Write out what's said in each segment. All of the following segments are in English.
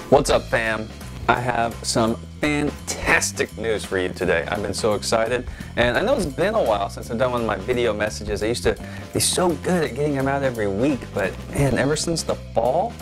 What's up, fam? I have some fantastic news for you today. I've been so excited, and I know it's been a while since I've done one of my video messages. I used to be so good at getting them out every week, but man, ever since the fall,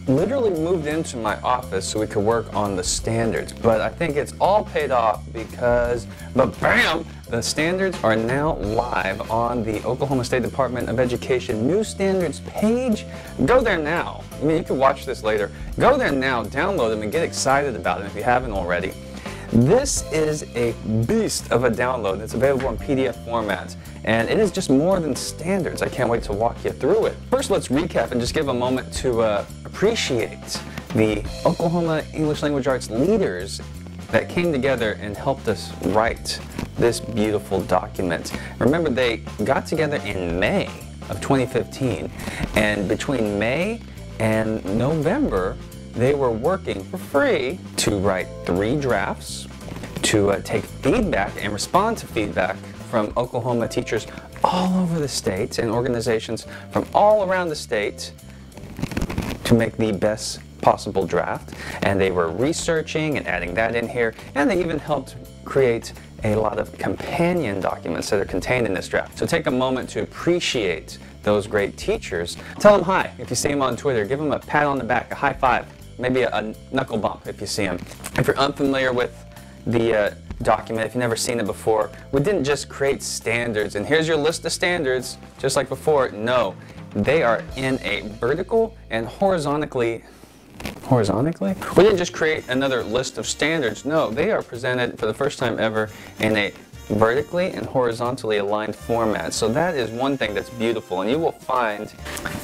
literally moved into my office so we could work on the standards. But I think it's all paid off because, bam, the standards are now live on the Oklahoma State Department of Education New Standards page. Go there now. I mean, you can watch this later. Go there now, download them, and get excited about it if you haven't already. This is a beast of a download. It's available in PDF format, and it is just more than standards. I can't wait to walk you through it. First, let's recap and just give a moment to appreciate the Oklahoma English Language Arts leaders that came together and helped us write this beautiful document. Remember, they got together in May of 2015, and between May and November, they were working for free to write 3 drafts, to take feedback and respond to feedback from Oklahoma teachers all over the state and organizations from all around the state to make the best possible draft. And they were researching and adding that in here, and they even helped create a lot of companion documents that are contained in this draft. So take a moment to appreciate those great teachers. Tell them hi if you see them on Twitter. Give them a pat on the back, a high five, maybe a knuckle bump if you see them. If you're unfamiliar with the document, if you've never seen it before, we didn't just create standards and here's your list of standards just like before. No, they are in a vertical and horizontally. We didn't just create another list of standards. No, they are presented for the first time ever in a vertically and horizontally aligned format. So that is one thing that's beautiful, and you will find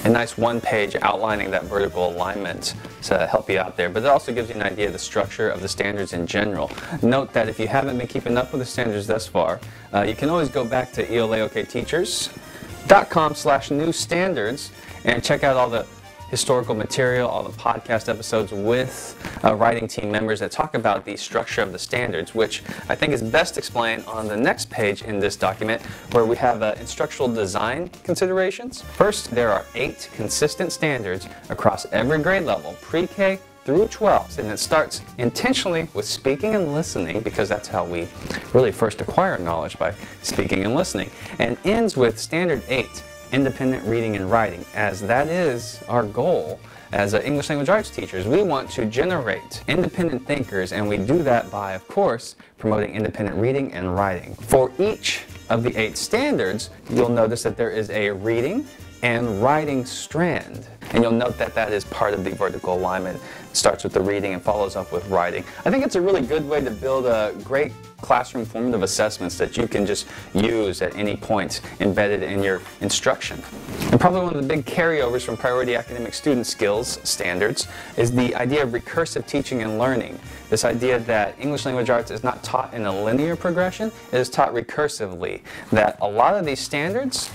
a nice one-page outlining that vertical alignment to help you out there. But it also gives you an idea of the structure of the standards in general. Note that if you haven't been keeping up with the standards thus far, you can always go back to ELAOKteachers.com/new standards and check out all the historical material, all the podcast episodes with writing team members that talk about the structure of the standards, which I think is best explained on the next page in this document, where we have instructional design considerations. First, there are 8 consistent standards across every grade level, pre-K through 12, and it starts intentionally with speaking and listening, because that's how we really first acquire knowledge, by speaking and listening, and ends with Standard 8, independent reading and writing, as that is our goal as English language arts teachers. We want to generate independent thinkers, and we do that by, of course, promoting independent reading and writing. For each of the 8 standards, you'll notice that there is a reading and writing strand, and you'll note that that is part of the vertical alignment. It starts with the reading and follows up with writing. I think it's a really good way to build a great classroom formative assessments that you can just use at any point embedded in your instruction. And probably one of the big carryovers from priority academic student skills standards is the idea of recursive teaching and learning. This idea that English language arts is not taught in a linear progression, it is taught recursively. That a lot of these standards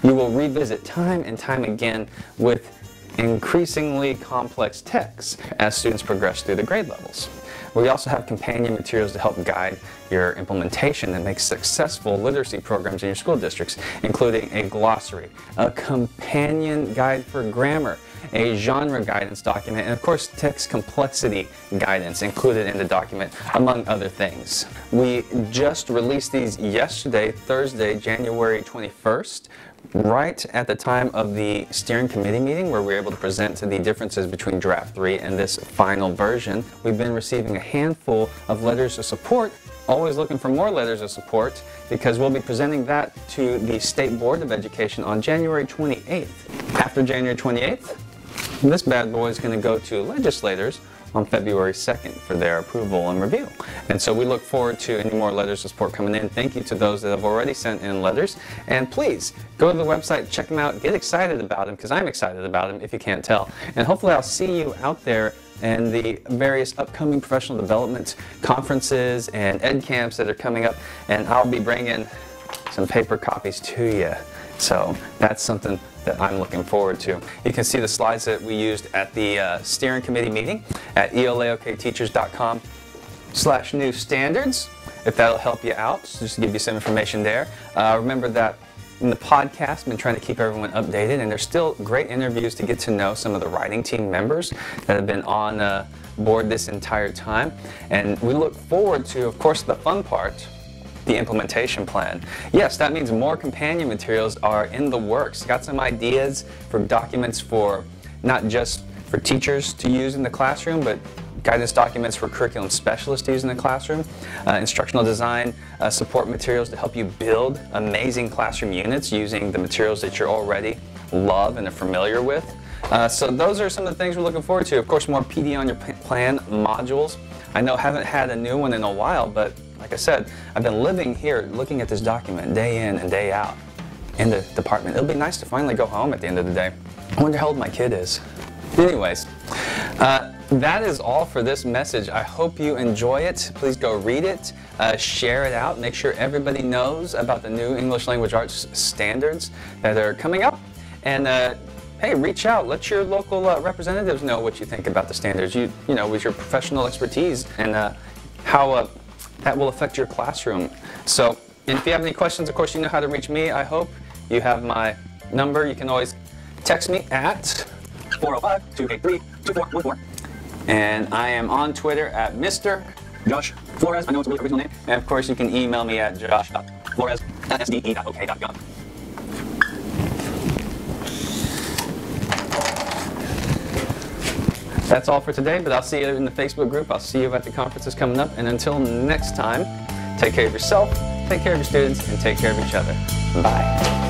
you will revisit time and time again with increasingly complex texts as students progress through the grade levels. We also have companion materials to help guide your implementation and make successful literacy programs in your school districts, including a glossary, a companion guide for grammar, a genre guidance document, and of course text complexity guidance included in the document, among other things. We just released these yesterday, Thursday, January 21st, right at the time of the steering committee meeting, where we were able to present the differences between draft 3 and this final version. We've been receiving a handful of letters of support, always looking for more letters of support, because we'll be presenting that to the State Board of Education on January 28th. After January 28th, this bad boy is going to go to legislators on February 2nd for their approval and review. And so we look forward to any more letters of support coming in. Thank you to those that have already sent in letters. And please, go to the website, check them out, get excited about them, because I'm excited about them if you can't tell. And hopefully I'll see you out there in the various upcoming professional development conferences and ed camps that are coming up. And I'll be bringing some paper copies to you. So that's something that I'm looking forward to. You can see the slides that we used at the steering committee meeting at ELAOKteachers.com/new standards, if that'll help you out, just to give you some information there. Remember that in the podcast, been trying to keep everyone updated, and there's still great interviews to get to know some of the writing team members that have been on board this entire time. And we look forward to, of course, the fun part, the implementation plan. Yes, that means more companion materials are in the works. Got some ideas for documents for not just for teachers to use in the classroom, but guidance documents for curriculum specialists to use in the classroom, instructional design support materials to help you build amazing classroom units using the materials that you already love and are familiar with. So those are some of the things we're looking forward to. Of course, more PD on your plan modules. I know I haven't had a new one in a while, but like I said, I've been living here looking at this document day in and day out in the department. It'll be nice to finally go home at the end of the day. I wonder how old my kid is. Anyways, that is all for this message. I hope you enjoy it. Please go read it, share it out, make sure everybody knows about the new English Language Arts standards that are coming up. And hey, reach out. Let your local representatives know what you think about the standards. You know, with your professional expertise and how that will affect your classroom. So, and if you have any questions, of course, you know how to reach me. I hope you have my number. You can always text me at 405-283-2414. And I am on Twitter at Mr. Josh Flores. I know it's a really original name. And of course, you can email me at josh.flores@sde.ok.gov. That's all for today, but I'll see you in the Facebook group. I'll see you at the conferences coming up. And until next time, take care of yourself, take care of your students, and take care of each other. Bye.